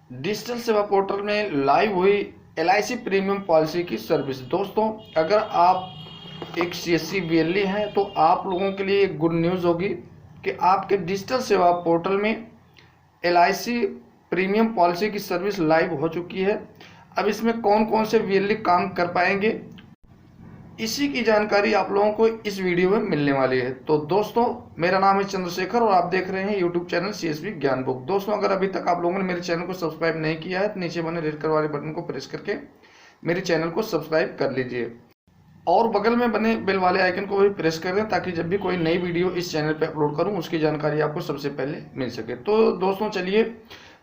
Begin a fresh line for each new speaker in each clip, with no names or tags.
Digital सेवा portal में live हुई एलआईसी प्रीमियम पॉलिसी की सर्विस। दोस्तों, अगर आप एक सीएससी बीएलई हैं तो आप लोगों के लिए एक गुड न्यूज़ होगी कि आपके डिजिटल सेवा पोर्टल में एलआईसी प्रीमियम पॉलिसी की सर्विस लाइव हो चुकी है। अब इसमें कौन कौन से बीएलई काम कर पाएंगे, इसी की जानकारी आप लोगों को इस वीडियो में मिलने वाली है। तो दोस्तों, मेरा नाम है चंद्रशेखर और आप देख रहे हैं यूट्यूब चैनल सीएसबी ज्ञान बुक। दोस्तों, अगर अभी तक आप लोगों ने मेरे चैनल को सब्सक्राइब नहीं किया है तो नीचे बने रेड कलर वाले बटन को प्रेस करके मेरे चैनल को सब्सक्राइब कर लीजिए और बगल में बने बेल वाले आइकन को भी प्रेस कर दें ताकि जब भी कोई नई वीडियो इस चैनल पर अपलोड करूँ उसकी जानकारी आपको सबसे पहले मिल सके। तो दोस्तों, चलिए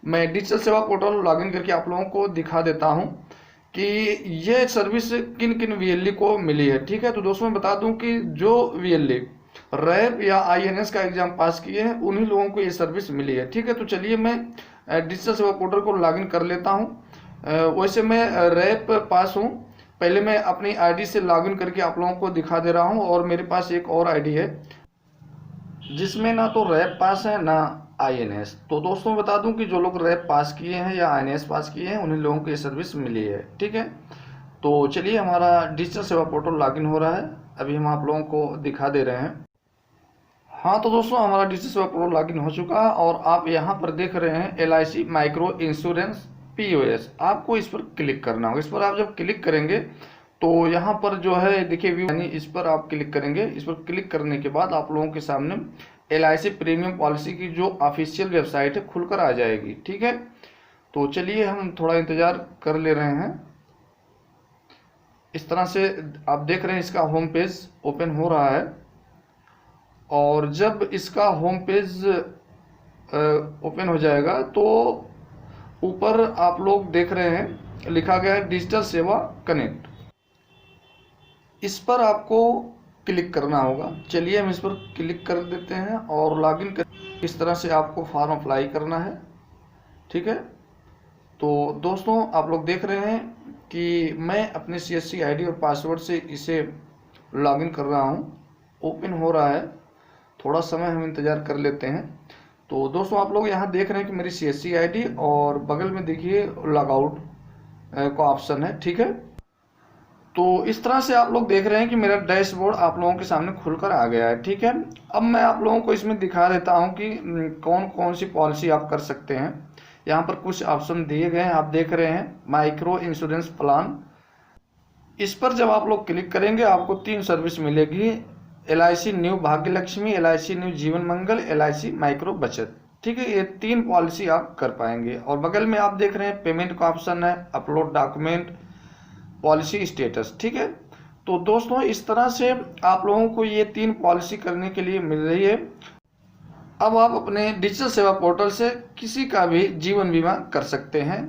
मैं डिजिटल सेवा पोर्टल लॉगिन करके आप लोगों को दिखा देता हूँ कि ये सर्विस किन किन वीएलई को मिली है। ठीक है, तो दोस्तों मैं बता दूं कि जो वीएलई रैप या आईएनएस का एग्जाम पास किए हैं उन्हीं लोगों को ये सर्विस मिली है। ठीक है, तो चलिए मैं डिजिटल सेवा पोर्टल को लॉगिन कर लेता हूं। वैसे मैं रैप पास हूं, पहले मैं अपनी आईडी से लॉगिन करके आप लोगों को दिखा दे रहा हूं। और मेरे पास एक और आईडी है जिसमें ना तो रैप पास है ना आईएनएस। तो दोस्तों बता दूं कि जो लोग रैप पास किए हैं या आईएनएस पास किए हैं उन्हीं लोगों को ये सर्विस मिली है। ठीक है, तो चलिए हमारा डिजिटल सेवा पोर्टल लॉगिन हो रहा है, अभी हम आप लोगों को दिखा दे रहे हैं। हाँ, तो दोस्तों हमारा डिजिटल सेवा पोर्टल लॉगिन हो चुका है और आप यहाँ पर देख रहे हैं एलआईसी माइक्रो इंश्योरेंस पीओएस। आपको इस पर क्लिक करना होगा। इस पर आप जब क्लिक करेंगे तो यहाँ पर जो है देखिए व्यू, यानी इस पर आप क्लिक करेंगे। इस पर क्लिक करने के बाद आप लोगों के सामने एलआईसी प्रीमियम पॉलिसी की जो ऑफिशियल वेबसाइट है खुलकर आ जाएगी। ठीक है, तो चलिए हम थोड़ा इंतज़ार कर ले रहे हैं। इस तरह से आप देख रहे हैं इसका होम पेज ओपन हो रहा है और जब इसका होम पेज ओपन हो जाएगा तो ऊपर आप लोग देख रहे हैं लिखा गया है डिजिटल सेवा कनेक्ट। इस पर आपको क्लिक करना होगा। चलिए हम इस पर क्लिक कर देते हैं और लॉगिन कर। इस तरह से आपको फॉर्म अप्लाई करना है। ठीक है, तो दोस्तों आप लोग देख रहे हैं कि मैं अपने सीएससी आईडी और पासवर्ड से इसे लॉगिन कर रहा हूं। ओपन हो रहा है, थोड़ा समय हम इंतज़ार कर लेते हैं। तो दोस्तों आप लोग यहाँ देख रहे हैं कि मेरी सीएससी आईडी और बगल में देखिए लॉग आउट का ऑप्शन है। ठीक है, तो इस तरह से आप लोग देख रहे हैं कि मेरा डैशबोर्ड आप लोगों के सामने खुलकर आ गया है। ठीक है, अब मैं आप लोगों को इसमें दिखा देता हूं कि कौन कौन सी पॉलिसी आप कर सकते हैं। यहाँ पर कुछ ऑप्शन दिए गए हैं, आप देख रहे हैं माइक्रो इंश्योरेंस प्लान। इस पर जब आप लोग क्लिक करेंगे आपको 3 सर्विस मिलेगी, एलआईसी न्यू भाग्य लक्ष्मी, एलआईसी न्यू जीवन मंगल, एलआईसी माइक्रो बचत। ठीक है, ये 3 पॉलिसी आप कर पाएंगे। और बगल में आप देख रहे हैं पेमेंट का ऑप्शन है, अपलोड डॉक्यूमेंट, पॉलिसी स्टेटस। ठीक है, तो दोस्तों इस तरह से आप लोगों को ये 3 पॉलिसी करने के लिए मिल रही है। अब आप अपने डिजिटल सेवा पोर्टल से किसी का भी जीवन बीमा कर सकते हैं।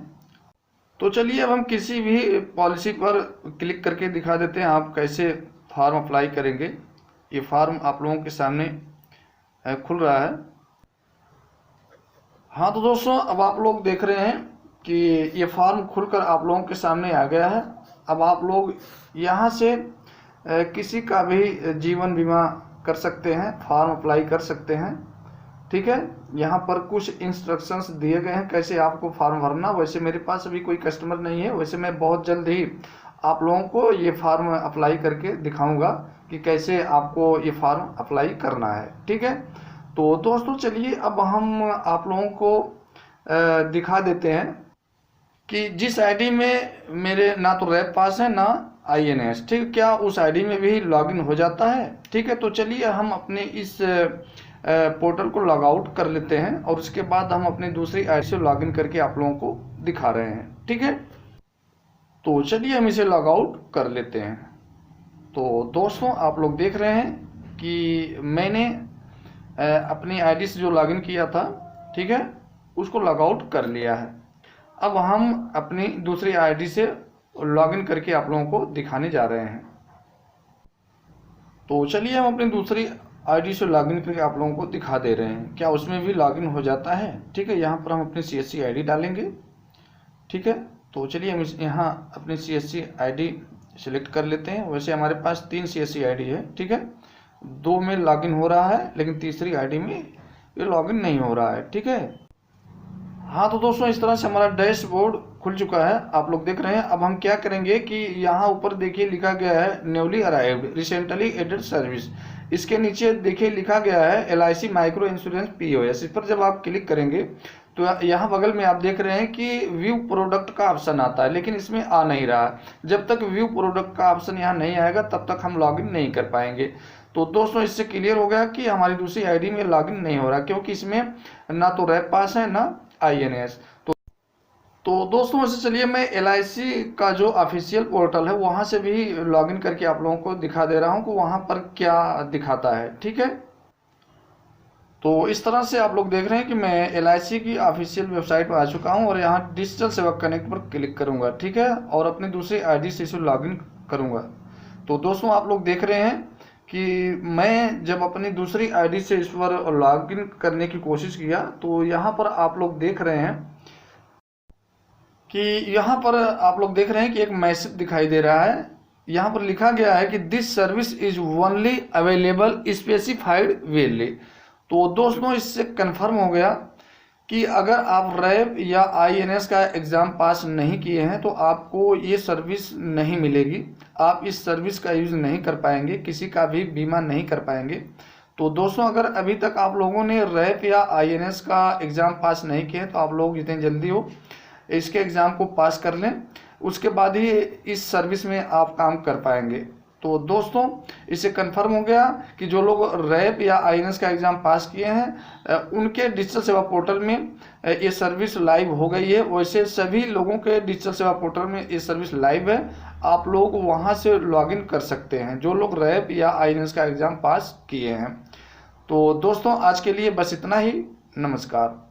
तो चलिए अब हम किसी भी पॉलिसी पर क्लिक करके दिखा देते हैं आप कैसे फॉर्म अप्लाई करेंगे। ये फॉर्म आप लोगों के सामने खुल रहा है। हाँ, तो दोस्तों अब आप लोग देख रहे हैं कि ये फॉर्म खुलकर आप लोगों के सामने आ गया है। अब आप लोग यहाँ से किसी का भी जीवन बीमा कर सकते हैं, फॉर्म अप्लाई कर सकते हैं। ठीक है, यहाँ पर कुछ इंस्ट्रक्शंस दिए गए हैं कैसे आपको फॉर्म भरना। वैसे मेरे पास अभी कोई कस्टमर नहीं है, वैसे मैं बहुत जल्द ही आप लोगों को ये फॉर्म अप्लाई करके दिखाऊंगा कि कैसे आपको ये फॉर्म अप्लाई करना है। ठीक है, तो दोस्तों चलिए अब हम आप लोगों को दिखा देते हैं कि जिस आईडी में मेरे ना तो रैप पास है ना आईएनएस, ठीक, क्या उस आईडी में भी लॉगिन हो जाता है। ठीक है, तो चलिए हम अपने इस पोर्टल को लॉग आउट कर लेते हैं और उसके बाद हम अपनी दूसरी आईडी से लॉगिन करके आप लोगों को दिखा रहे हैं। ठीक है, तो चलिए हम इसे लॉग आउट कर लेते हैं। तो दोस्तों आप लोग देख रहे हैं कि मैंने अपनी आईडी से जो लॉगिन किया था, ठीक है, उसको लॉग आउट कर लिया है। अब हम अपनी दूसरी आईडी से लॉगिन करके आप लोगों को दिखाने जा रहे हैं। तो चलिए हम अपनी दूसरी आईडी से लॉगिन करके आप लोगों को दिखा दे रहे हैं क्या उसमें भी लॉगिन हो जाता है। ठीक है, यहाँ पर हम अपनी सीएससी आईडी डालेंगे। ठीक है, तो चलिए हम यहाँ अपनी सीएससी आईडी सिलेक्ट कर लेते हैं। वैसे हमारे पास 3 सीएससी आईडी है। ठीक है, 2 में लॉगिन हो रहा है लेकिन तीसरी आईडी में ये लॉगिन नहीं हो रहा है। ठीक है, हाँ तो दोस्तों इस तरह से हमारा डैशबोर्ड खुल चुका है, आप लोग देख रहे हैं। अब हम क्या करेंगे कि यहाँ ऊपर देखिए लिखा गया है newly arrived recently added service. इसके नीचे देखिए लिखा गया है LIC माइक्रो इंश्योरेंस POS। इस पर जब आप क्लिक करेंगे तो यहाँ बगल में आप देख रहे हैं कि व्यू प्रोडक्ट का ऑप्शन आता है, लेकिन इसमें आ नहीं रहा। जब तक व्यू प्रोडक्ट का ऑप्शन यहाँ नहीं आएगा तब तक हम लॉगिन नहीं कर पाएंगे। तो दोस्तों इससे क्लियर हो गया कि हमारी दूसरी आईडी में लॉगिन नहीं हो रहा, क्योंकि इसमें ना तो रैप पास है ना INS। तो दोस्तों वैसे चलिए मैं LIC का जो ऑफिशियल पोर्टल है वहाँ से भी लॉगिन करके आप लोगों को दिखा दे रहा हूँ कि वहाँ पर क्या दिखाता है, ठीक है। तो इस तरह से आप लोग देख रहे हैं कि मैं LIC की ऑफिशियल वेबसाइट पर आ चुका हूँ और यहाँ डिजिटल सेवा कनेक्ट पर क्लिक करूँगा, ठीक है, और अपनी दूसरी आईडी से इसे लॉगिन करूँगा। तो दोस्तों आप लोग देख रहे हैं कि मैं जब अपनी दूसरी आईडी से इस पर लॉगिन करने की कोशिश किया तो यहाँ पर आप लोग देख रहे हैं कि एक मैसेज दिखाई दे रहा है। यहाँ पर लिखा गया है कि this service is only available specified वेली। तो दोस्तों इससे कंफर्म हो गया कि अगर आप रैप या INS का एग्ज़ाम पास नहीं किए हैं तो आपको ये सर्विस नहीं मिलेगी, आप इस सर्विस का यूज़ नहीं कर पाएंगे, किसी का भी बीमा नहीं कर पाएंगे। तो दोस्तों अगर अभी तक आप लोगों ने रैप या INS का एग्ज़ाम पास नहीं किए तो आप लोग जितनी जल्दी हो इसके एग्ज़ाम को पास कर लें, उसके बाद ही इस सर्विस में आप काम कर पाएंगे। तो दोस्तों इससे कंफर्म हो गया कि जो लोग रैप या INS का एग्ज़ाम पास किए हैं उनके डिजिटल सेवा पोर्टल में ये सर्विस लाइव हो गई है। वैसे सभी लोगों के डिजिटल सेवा पोर्टल में ये सर्विस लाइव है, आप लोग वहां से लॉगिन कर सकते हैं जो लोग रैप या INS का एग्ज़ाम पास किए हैं। तो दोस्तों आज के लिए बस इतना ही, नमस्कार।